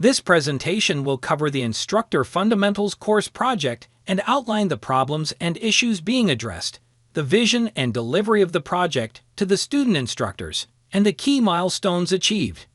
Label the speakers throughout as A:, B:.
A: This presentation will cover the Instructor Fundamentals course project and outline the problems and issues being addressed, the vision and delivery of the project to the student instructors, and the key milestones achieved.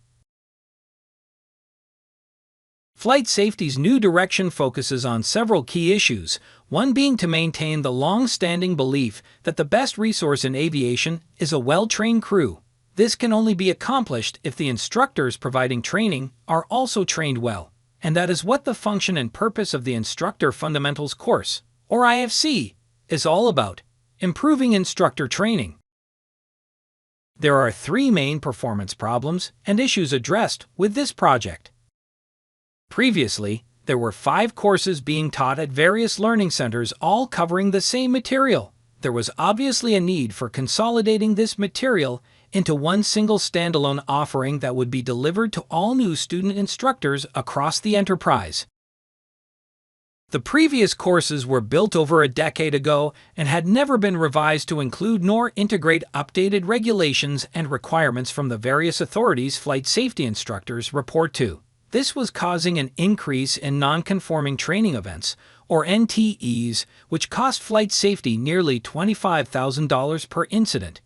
A: Flight safety's new direction focuses on several key issues, one being to maintain the long-standing belief that the best resource in aviation is a well-trained crew. This can only be accomplished if the instructors providing training are also trained well, and that is what the function and purpose of the Instructor Fundamentals course, or IFC, is all about: improving instructor training. There are three main performance problems and issues addressed with this project. Previously, there were 5 courses being taught at various learning centers, all covering the same material. There was obviously a need for consolidating this material into one single standalone offering that would be delivered to all new student instructors across the enterprise. The previous courses were built over a decade ago and had never been revised to include nor integrate updated regulations and requirements from the various authorities flight safety instructors report to. This was causing an increase in non-conforming training events, or NTEs, which cost flight safety nearly $25,000 per incident.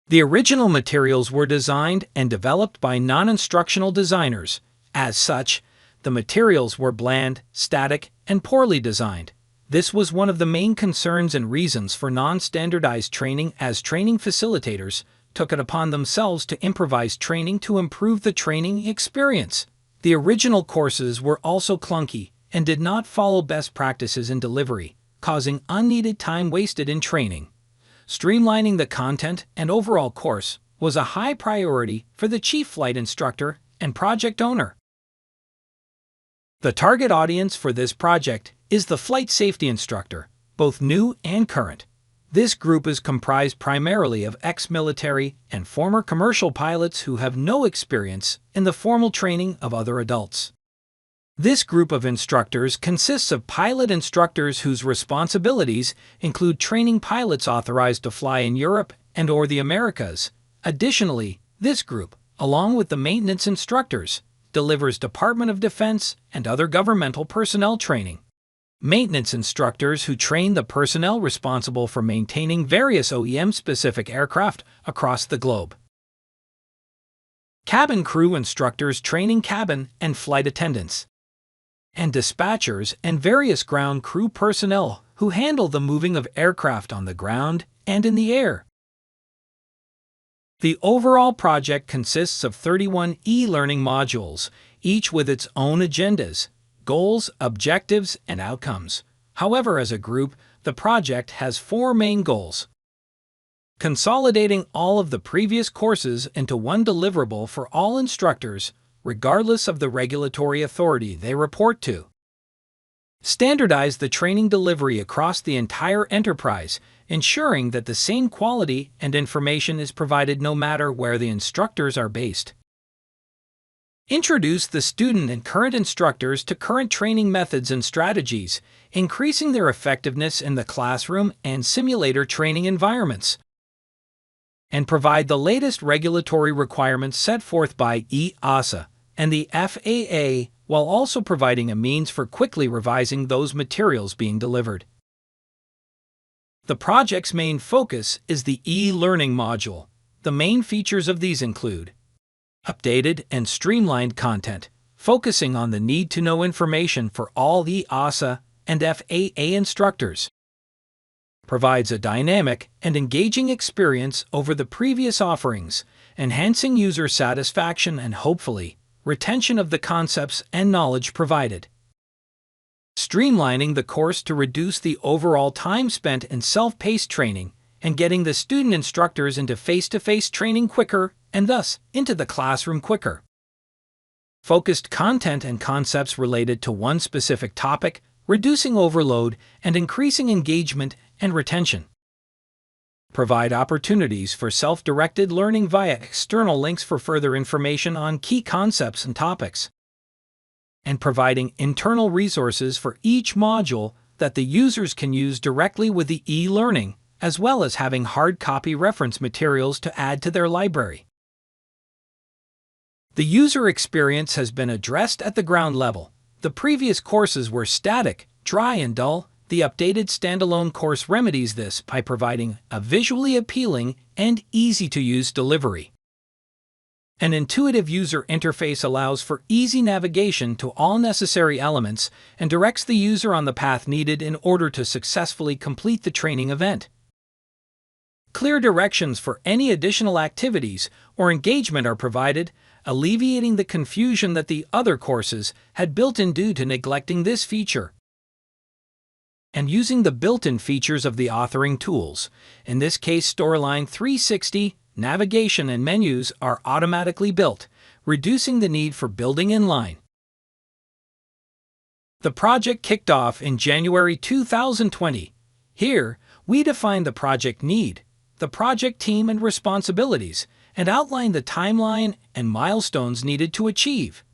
A: The original materials were designed and developed by non-instructional designers. As such, the materials were bland, static, and poorly designed. This was one of the main concerns and reasons for non-standardized training, as training facilitators took it upon themselves to improvise training to improve the training experience. The original courses were also clunky and did not follow best practices in delivery, causing unneeded time wasted in training. Streamlining the content and overall course was a high priority for the chief flight instructor and project owner. The target audience for this project is the flight safety instructor, both new and current. This group is comprised primarily of ex-military and former commercial pilots who have no experience in the formal training of other adults. This group of instructors consists of pilot instructors whose responsibilities include training pilots authorized to fly in Europe and/or the Americas. Additionally, this group, along with the maintenance instructors, delivers Department of Defense and other governmental personnel training. Maintenance instructors who train the personnel responsible for maintaining various OEM-specific aircraft across the globe. Cabin crew instructors training cabin and flight attendants. And dispatchers and various ground crew personnel who handle the moving of aircraft on the ground and in the air. The overall project consists of 31 e-learning modules, each with its own agendas, goals, objectives, and outcomes. However, as a group, the project has 4 main goals: consolidating all of the previous courses into one deliverable for all instructors, regardless of the regulatory authority they report to; standardize the training delivery across the entire enterprise, ensuring that the same quality and information is provided no matter where the instructors are based; introduce the student and current instructors to current training methods and strategies, increasing their effectiveness in the classroom and simulator training environments; and provide the latest regulatory requirements set forth by EASA and the FAA, while also providing a means for quickly revising those materials being delivered. The project's main focus is the e-learning module. The main features of these include updated and streamlined content, focusing on the need-to-know information for all the EASA and FAA instructors. Provides a dynamic and engaging experience over the previous offerings, enhancing user satisfaction and, hopefully, retention of the concepts and knowledge provided. Streamlining the course to reduce the overall time spent in self-paced training and getting the student instructors into face-to-face training quicker and thus into the classroom quicker. Focused content and concepts related to one specific topic, reducing overload and increasing engagement and retention. Provide opportunities for self-directed learning via external links for further information on key concepts and topics. And providing internal resources for each module that the users can use directly with the e-learning, as well as having hard copy reference materials to add to their library. The user experience has been addressed at the ground level. The previous courses were static, dry, and dull. The updated standalone course remedies this by providing a visually appealing and easy-to-use delivery. An intuitive user interface allows for easy navigation to all necessary elements and directs the user on the path needed in order to successfully complete the training event. Clear directions for any additional activities or engagement are provided, alleviating the confusion that the other courses had built in due to neglecting this feature. And using the built-in features of the authoring tools, in this case Storyline 360, navigation and menus are automatically built, reducing the need for building inline. The project kicked off in January 2020. Here, we define the project need, the project team and responsibilities, and outline the timeline and milestones needed to achieve.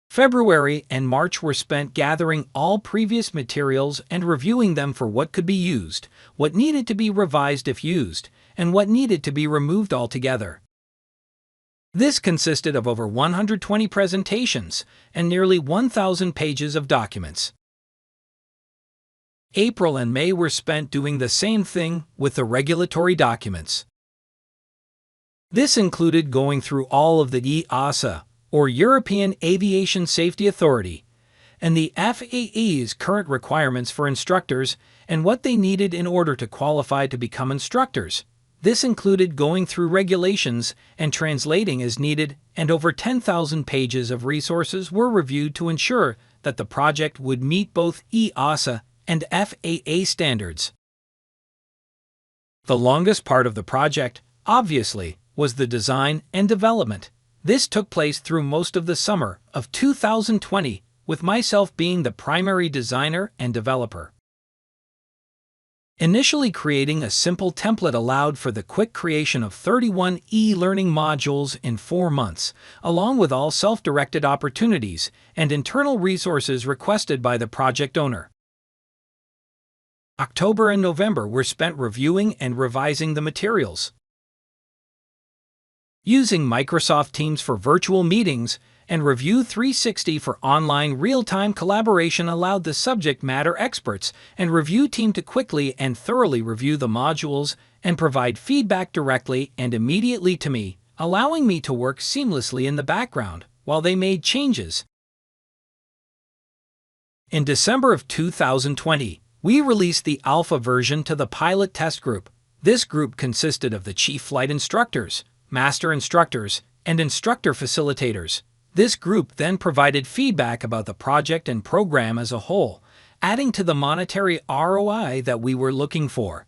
A: February and March were spent gathering all previous materials and reviewing them for what could be used, what needed to be revised if used, and what needed to be removed altogether. This consisted of over 120 presentations and nearly 1,000 pages of documents. April and May were spent doing the same thing with the regulatory documents. This included going through all of the EASA, or European Aviation Safety Authority, and the FAA's current requirements for instructors and what they needed in order to qualify to become instructors. This included going through regulations and translating as needed, and over 10,000 pages of resources were reviewed to ensure that the project would meet both EASA and FAA standards. The longest part of the project, obviously, was the design and development. This took place through most of the summer of 2020, with myself being the primary designer and developer. Initially, creating a simple template allowed for the quick creation of 31 e-learning modules in 4 months, along with all self-directed opportunities and internal resources requested by the project owner. October and November were spent reviewing and revising the materials. Using Microsoft Teams for virtual meetings and Review 360 for online real-time collaboration allowed the subject matter experts and review team to quickly and thoroughly review the modules and provide feedback directly and immediately to me, allowing me to work seamlessly in the background while they made changes. In December of 2020, we released the alpha version to the pilot test group. This group consisted of the chief flight instructors, master instructors, and instructor facilitators. This group then provided feedback about the project and program as a whole, adding to the monetary ROI that we were looking for.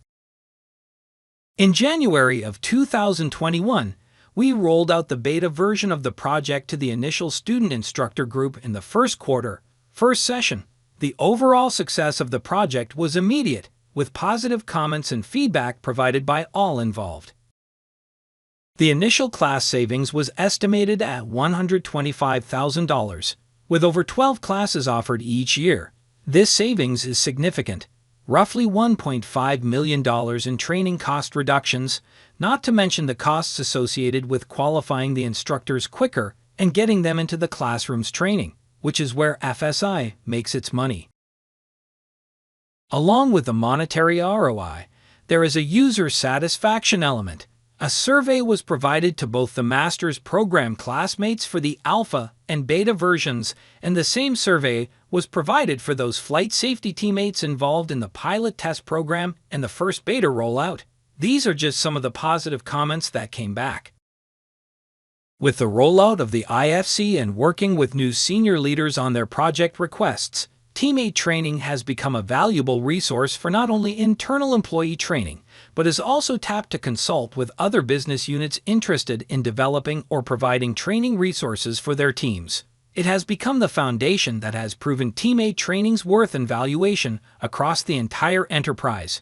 A: In January of 2021, we rolled out the beta version of the project to the initial student instructor group in the first session. The overall success of the project was immediate, with positive comments and feedback provided by all involved. The initial class savings was estimated at $125,000, with over 12 classes offered each year. This savings is significant, roughly $1.5 million in training cost reductions, not to mention the costs associated with qualifying the instructors quicker and getting them into the classroom's training, which is where FSI makes its money. Along with the monetary ROI, there is a user satisfaction element. A survey was provided to both the master's program classmates for the alpha and beta versions, and the same survey was provided for those flight safety teammates involved in the pilot test program and the first beta rollout. These are just some of the positive comments that came back. With the rollout of the IFC and working with new senior leaders on their project requests, teammate training has become a valuable resource for not only internal employee training, but is also tapped to consult with other business units interested in developing or providing training resources for their teams. It has become the foundation that has proven teammate training's worth and valuation across the entire enterprise.